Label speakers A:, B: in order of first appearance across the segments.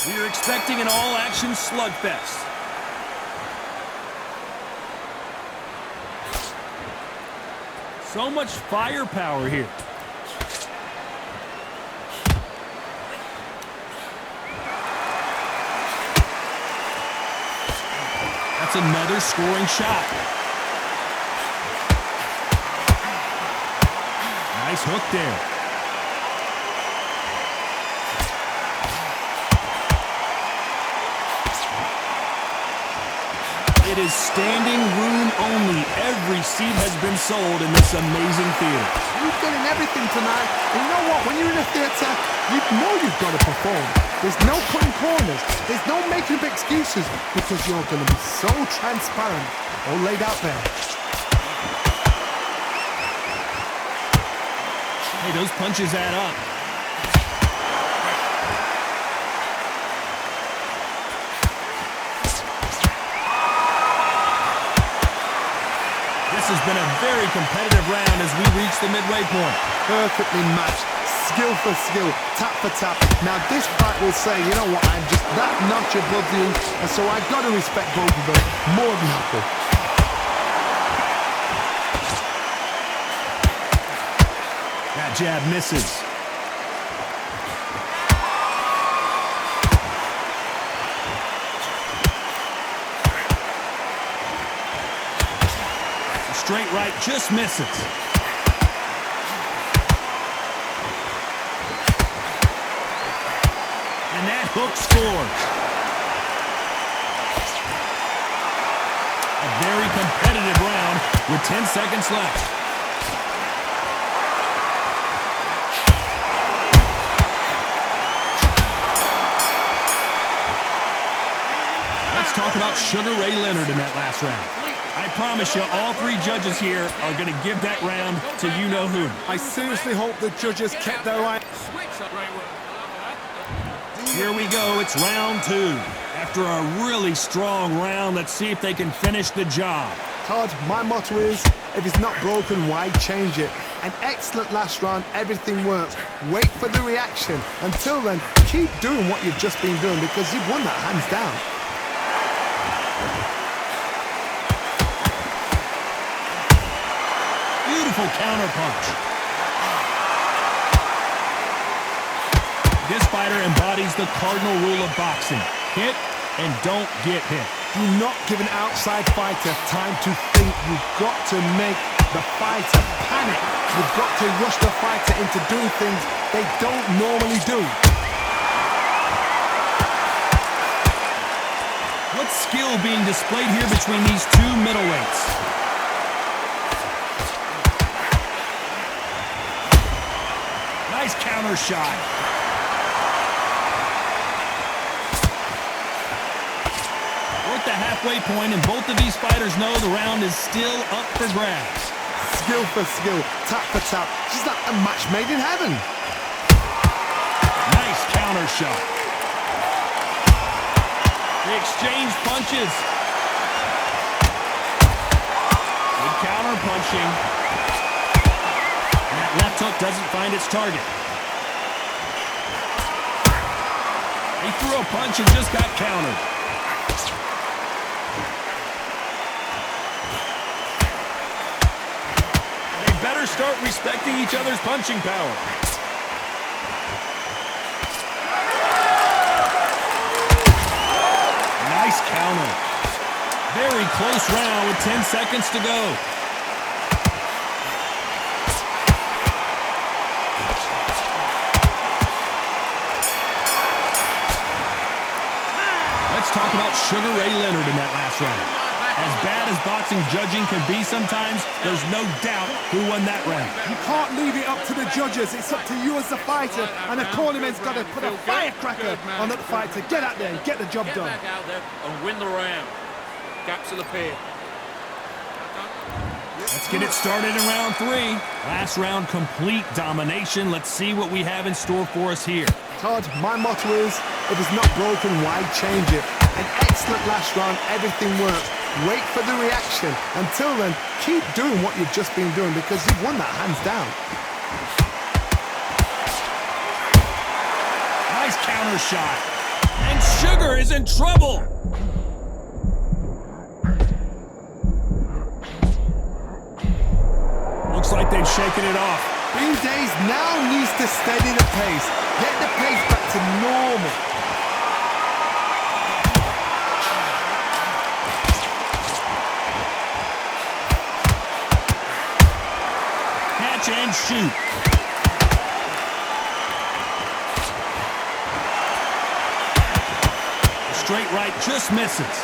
A: We're expecting an all-action slugfest. So much firepower here. That's another scoring shot. Nice hook there. It is standing room only. Every seat has been sold in this amazing theater.
B: You're getting everything tonight. And you know what? When you're in a theater, you know you've got to perform. There's no cutting corners. There's no making up excuses because you're going to be so transparent, all laid out there.
A: Hey, those punches add up. This has been a very competitive round as we reach the midway point.
B: Perfectly matched, skill for skill, tap for tap. Now this fight will say, you know what, I'm just that notch above you, and so I've got to respect both of them more than happy.
A: That jab misses. Straight right just misses. And that hook scores. A very competitive round with 10 seconds left. Let's talk about Sugar Ray Leonard in that last round. I promise you, all three judges here are going to give that round to you-know-who.
B: I seriously hope the judges kept their eye.
A: Here we go, it's round two. After a really strong round, let's see if they can finish the job.
B: Todd, my motto is, if it's not broken, why change it? An excellent last round, everything works. Wait for the reaction. Until then, keep doing what you've just been doing because you've won that hands down.
A: Beautiful counter punch. This fighter embodies the cardinal rule of boxing. Hit and don't get hit.
B: Do not give an outside fighter time to think. You've got to make the fighter panic. You've got to rush the fighter into doing things they don't normally do.
A: What skill being displayed here between these two middleweights? Nice counter shot. We're at the halfway point, and both of these fighters know the round is still up for grabs.
B: Skill for skill, tap for tap. Just like a match made in heaven.
A: Nice counter shot. They exchange punches. Good counter punching. And that left hook doesn't find its target. He threw a punch and just got countered. They better start respecting each other's punching power. Nice counter. Very close round with 10 seconds to go. Let's talk about Sugar Ray Leonard in that last round. As bad as boxing judging can be sometimes, there's no doubt who won that round.
B: You can't leave it up to the judges. It's up to you as the fighter, and the cornerman's got to put a firecracker on that fighter. Get out there and get the job done.
C: Get back out there and win the round. Gaps will appear.
A: Let's get it started in round three. Last round, complete domination. Let's see what we have in store for us here.
B: Todd, my motto is, if it's not broken, why change it? An excellent last round, everything works. Wait for the reaction. Until then, keep doing what you've just been doing because you've won that hands down.
A: Nice counter shot. And Sugar is in trouble. Looks like they've shaken it off.
B: Bean Days now needs to steady the pace. Get the pace back to normal.
A: Catch and shoot. The straight right just misses.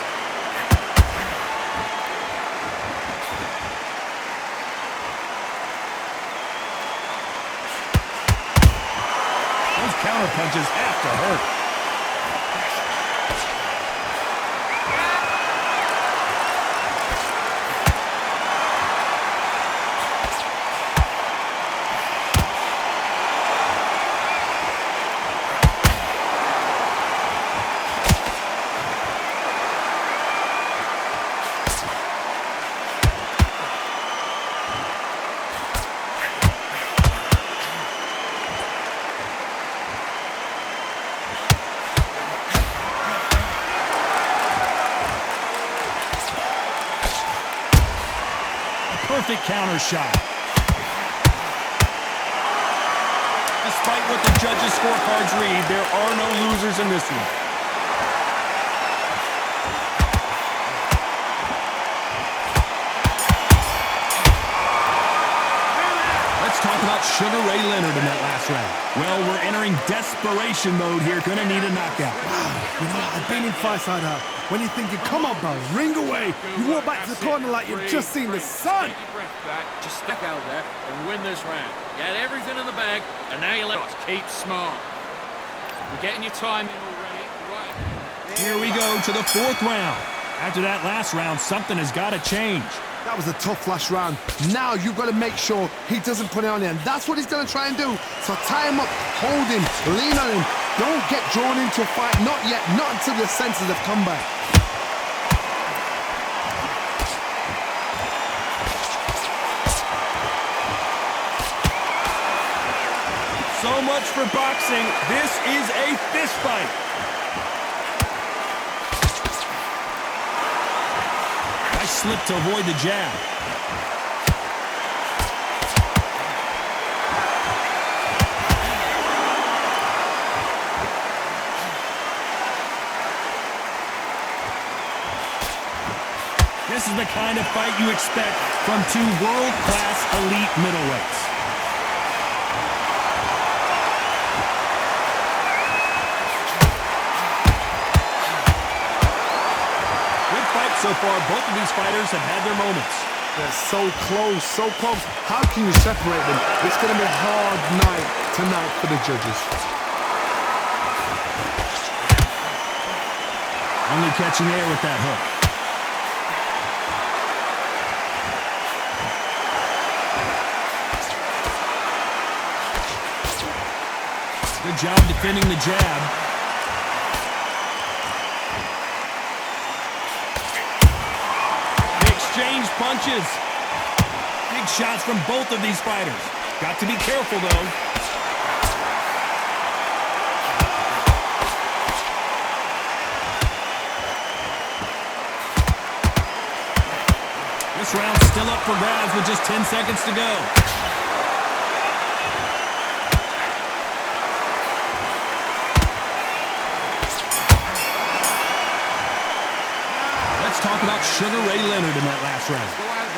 A: Those counter punches have to hurt. Perfect counter shot. Despite what the judges' scorecards read, there are no losers in this one. Let's talk about Sugar Ray Leonard in that last round. Well, we're entering desperation mode here. Gonna need a knockout.
B: You know, I've been in fights like that. When you're thinking, come on, bro, ring away. You walk back to the corner like you've just seen the sun.
C: Take your breath back, just stick out there and win this round. You had everything in the bag, and now you let us keep smart. You're getting your time in already. Right.
A: Here we go to the fourth round. After that last round, something has got to change.
B: That was a tough last round. Now you've got to make sure he doesn't put it on him. That's what he's going to try and do. So tie him up, hold him, lean on him. Don't get drawn into a fight. Not yet. Not until your senses have come back.
A: So much for boxing. This is a fist fight. I slipped to avoid the jab. This is the kind of fight you expect from two world-class elite middleweights. So far, both of these fighters have had their moments.
B: They're so close, so close. How can you separate them? It's going to be a hard night tonight for the judges.
A: Only catching air with that hook. Good job defending the jab. Exchange punches. Big shots from both of these fighters. Got to be careful, though. This round's still up for grabs with just 10 seconds to go. Let's talk about Sugar Ray Leonard in that last round.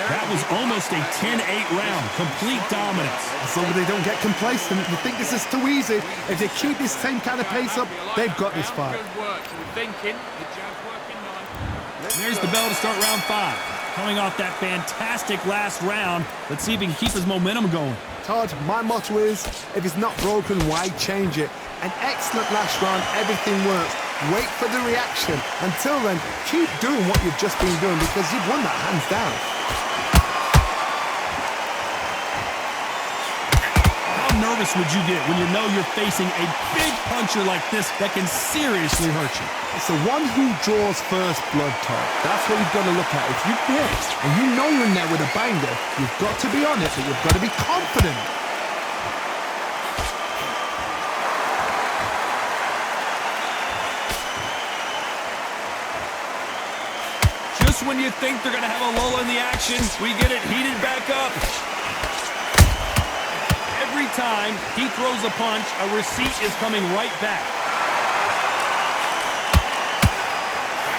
A: That was almost a 10-8 round. Complete dominance.
B: As long as they don't get complacent, you think this is too easy. If they keep this same kind of pace up, they've got this fight.
A: There's the bell to start round 5. Coming off that fantastic last round, let's see if he can keep his momentum going.
B: Todd, my motto is, if it's not broken, why change it? An excellent last round, everything works. Wait for the reaction. Until then, keep doing what you've just been doing because you've won that hands down.
A: How nervous would you get when you know you're facing a big puncher like this that can seriously hurt you?
B: It's the one who draws first blood, Todd. That's what you've got to look at. If you hit and you know you're in there with a banger, you've got to be on it, but you've got to be confident.
A: Just when you think they're going to have a lull in the action, we get it heated back up. Every time he throws a punch, a receipt is coming right back.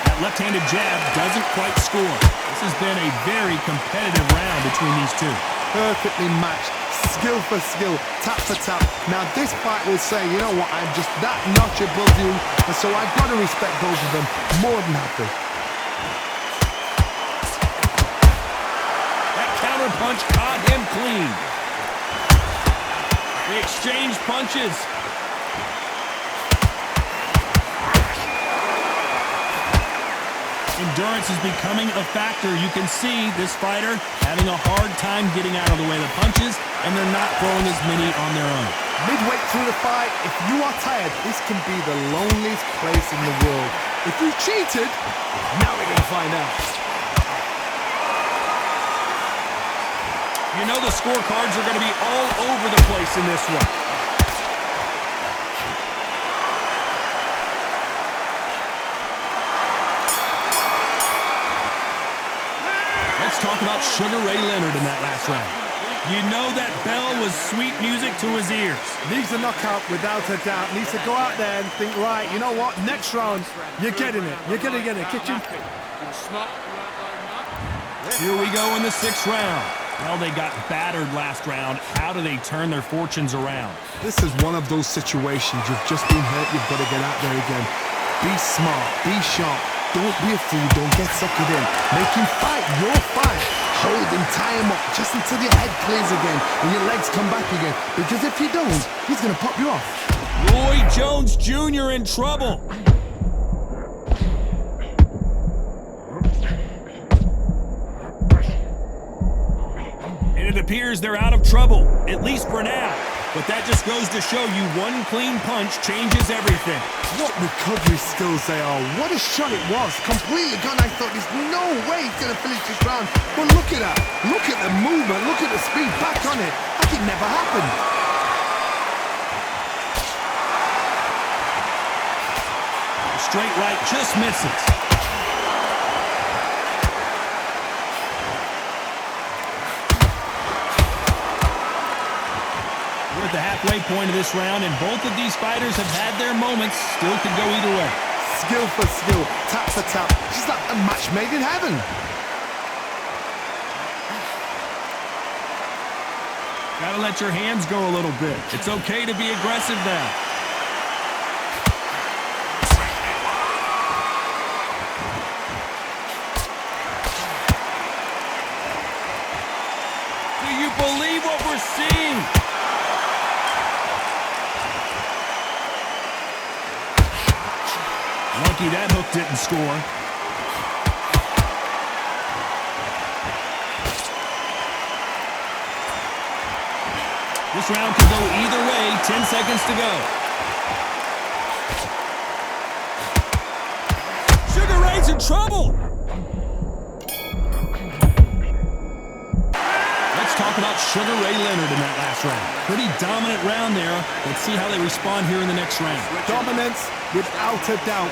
A: That left-handed jab doesn't quite score. This has been a very competitive round between these two.
B: Perfectly matched, skill for skill, tap for tap. Now this fight will say, you know what, I'm just that notch above you, and so I've got to respect both of them more than happy.
A: That counter punch caught him clean. They exchange punches. Endurance is becoming a factor. You can see this fighter having a hard time getting out of the way of the punches, and they're not throwing as many on their own.
B: Midway through the fight, if you are tired, this can be the loneliest place in the world. If you cheated, now we're going to find out.
A: You know the scorecards are going to be all over the place in this one. Let's talk about Sugar Ray Leonard in that last round. You know that bell was sweet music to his ears.
B: Needs a knockout without a doubt. Needs to go out there and think, right, you know what, next round, you're getting it. You're going to get it. Kitchen.
A: Here we go in the 6th round. Well, they got battered last round. How do they turn their fortunes around?
B: This is one of those situations. You've just been hurt. You've got to get out there again. Be smart. Be sharp. Don't be a fool. Don't get suckered in. Make him fight your fight. Hold him, tie him up, just until your head clears again and your legs come back again. Because if you don't, he's going to pop you off.
A: Roy Jones Jr. in trouble. And it appears they're out of trouble, at least for now. But that just goes to show you one clean punch changes everything.
B: What recovery skills they are. What a shot it was. Completely gone. I thought there's no way he's going to finish this round. But look at that. Look at the movement. Look at the speed. Back on it. Like it never happened.
A: Straight right just misses. We're at the halfway point of this round, and both of these fighters have had their moments. Still could go either way.
B: Skill for skill, tap for tap. Just like a match made in heaven.
A: Gotta let your hands go a little bit. It's okay to be aggressive now. Do you believe what we're seeing? Lucky that hook didn't score. This round could go either way. 10 seconds to go. Sugar Ray's in trouble. Let's talk about Sugar Ray Leonard in that last round. Pretty dominant round there. Let's see how they respond here in the next round.
B: Dominance without a doubt.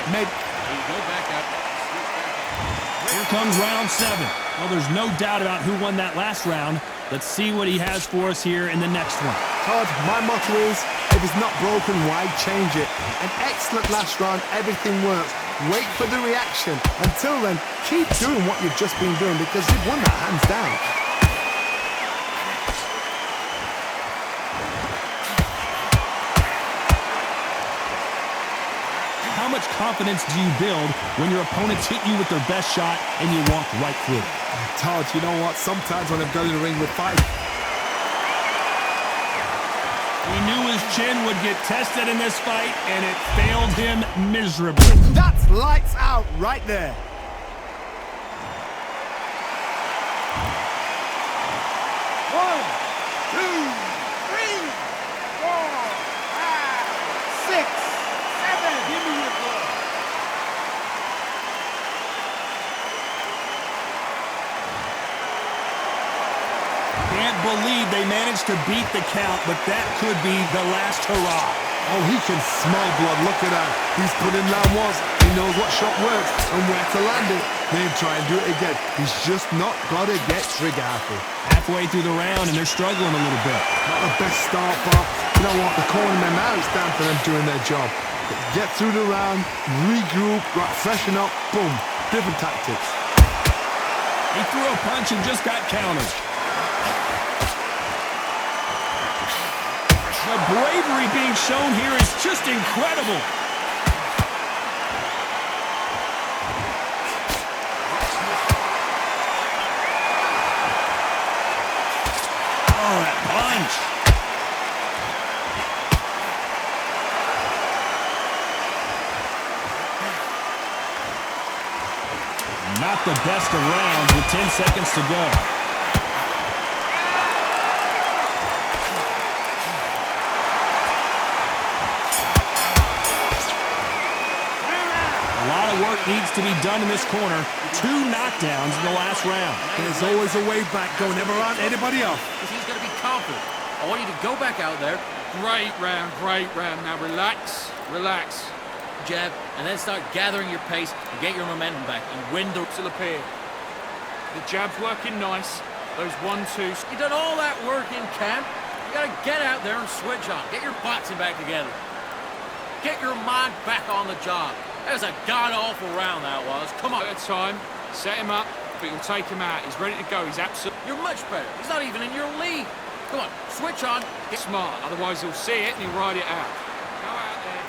A: Here comes round 7. Well, there's no doubt about who won that last round. Let's see what he has for us here in the next one.
B: Todd, my motto is, if it's not broken, why change it? An excellent last round, everything works. Wait for the reaction. Until then, keep doing what you've just been doing because you've won that hands down.
A: How much confidence do you build when your opponents hit you with their best shot and you walk right through it?
B: Todd, you know what? Sometimes when I've got in the ring with fight,
A: we knew his chin would get tested in this fight, and it failed him miserably.
B: that's lights out right there. One, two, three, 4, 5, 6, 7. Give me your blood.
A: Can't believe they managed to beat the count, but that could be the last hurrah.
B: Oh, he can smell blood. Look at that. He's put in that once. He knows what shot works and where to land it. Then try and do it again. He's just not got to get trigger happy.
A: Halfway through the round, and they're struggling a little bit.
B: Not the best start, but you know what? The cornermen now, it's down to them doing their job. Get through the round, regroup, right, freshen up, boom. Different tactics.
A: He threw a punch and just got countered. The bravery being shown here is just incredible. Oh, that punch. Not the best of rounds with 10 seconds to go. A lot of work needs to be done in this corner. 2 knockdowns in the last round.
B: There's always a way back. Go never on anybody else.
C: Because he's going to be confident. I want you to go back out there. Great round, great round. Now relax, relax. Jab, and then start gathering your pace and get your momentum back and win the still appear. The jab's working nice. Those 1-2s. You've done all that work in camp. You got to get out there and switch on. Get your boxing back together. Get your mind back on the job. That was a god-awful round, that was. Come on. At a time, set him up, but you'll take him out. He's ready to go. He's absolutely... You're much better. He's not even in your league. Come on, switch on. Get smart. Otherwise, he'll see it and he'll ride it out. Go out there.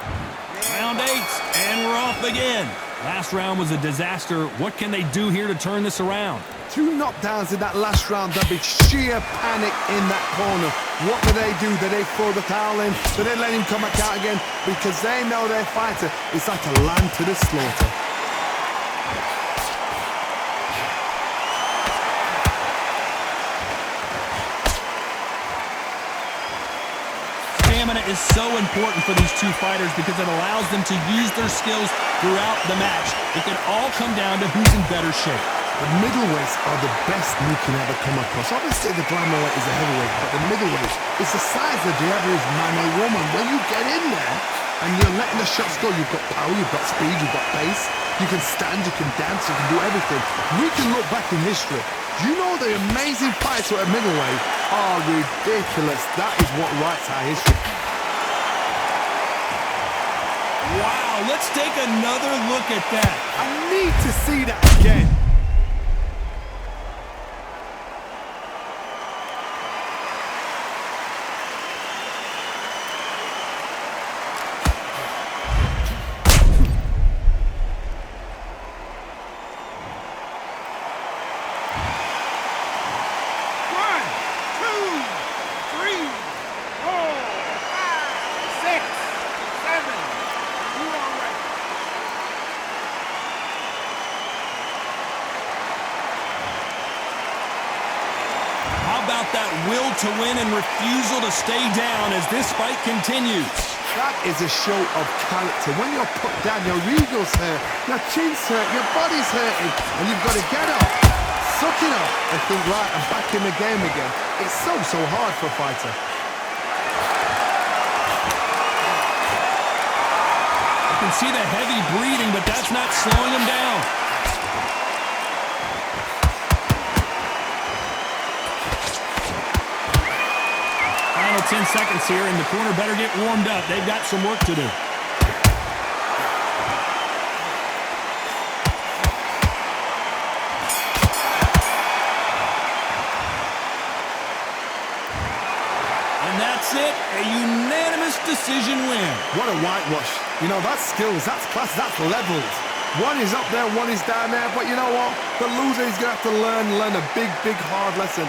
A: Round 8, and we're off again. Last round was a disaster. What can they do here to turn this around?
B: 2 knockdowns in that last round. There'll be sheer panic in that corner. What do? Do they throw the towel in? Do they let him come back out again? Because they know their fighter is like a lamb to the slaughter.
A: Stamina is so important for these 2 fighters because it allows them to use their skills throughout the match. It can all come down to who's in better shape.
B: The middleweights are the best you can ever come across. Obviously, the glamour weight is a heavyweight, but the middleweight is the size of the average man or woman. When you get in there and you're letting the shots go, you've got power, you've got speed, you've got pace. You can stand, you can dance, you can do everything. We can look back in history. Do you know the amazing fights at middleweight are ridiculous? That is what writes our history.
A: Wow, let's take another look at that.
B: I need to see that again.
A: That will to win and refusal to stay down as this fight continues.
B: That is a show of character. When you're put down, your ego's hurt, your chin's hurt, your body's hurting, and you've got to get up, suck it up, and think, right, I'm back in the game again. It's so hard for a fighter.
A: You can see the heavy breathing, but that's not slowing him down. Final 10 seconds here, and the corner better get warmed up. They've got some work to do. And that's it, a unanimous decision win.
B: What a whitewash. You know, that's skills, that's class, that's levels. One is up there, one is down there, but you know what? The loser is going to have to learn a big, hard lesson.